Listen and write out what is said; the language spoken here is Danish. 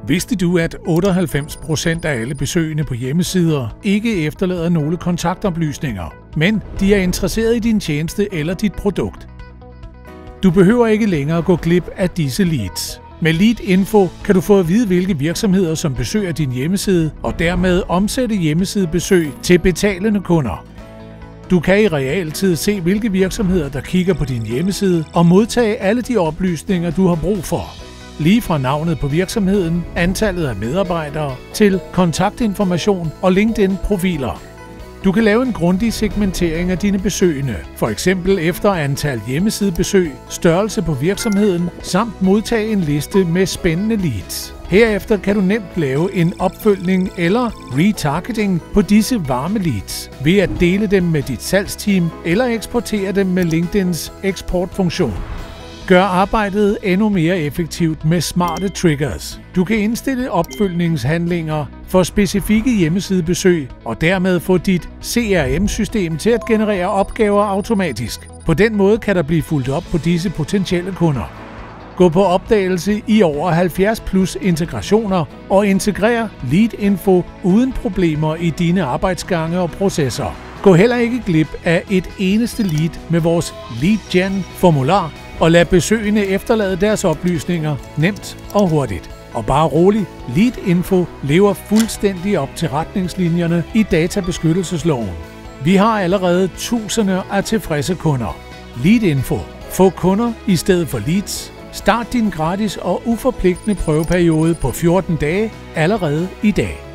Vidste du, at 98% af alle besøgende på hjemmesider ikke efterlader nogle kontaktoplysninger, men de er interesseret i din tjeneste eller dit produkt? Du behøver ikke længere gå glip af disse leads. Med Lead-info kan du få at vide, hvilke virksomheder, som besøger din hjemmeside, og dermed omsætte hjemmesidebesøg til betalende kunder. Du kan i realtid se, hvilke virksomheder, der kigger på din hjemmeside, og modtage alle de oplysninger, du har brug for. Lige fra navnet på virksomheden, antallet af medarbejdere, til kontaktinformation og LinkedIn-profiler. Du kan lave en grundig segmentering af dine besøgende, f.eks. efter antal hjemmesidebesøg, størrelse på virksomheden, samt modtage en liste med spændende leads. Herefter kan du nemt lave en opfølgning eller retargeting på disse varme leads ved at dele dem med dit salgsteam eller eksportere dem med LinkedIns eksportfunktion. Gør arbejdet endnu mere effektivt med smarte triggers. Du kan indstille opfølgningshandlinger for specifikke hjemmesidebesøg og dermed få dit CRM-system til at generere opgaver automatisk. På den måde kan der blive fulgt op på disse potentielle kunder. Gå på opdagelse i over 70+ integrationer og integrer Lead-info uden problemer i dine arbejdsgange og processer. Gå heller ikke glip af et eneste lead med vores Lead-gen-formular, og lad besøgende efterlade deres oplysninger nemt og hurtigt. Og bare rolig, Lead-info lever fuldstændig op til retningslinjerne i databeskyttelsesloven. Vi har allerede tusinder af tilfredse kunder. Lead-info. Få kunder i stedet for leads. Start din gratis og uforpligtende prøveperiode på 14 dage allerede i dag.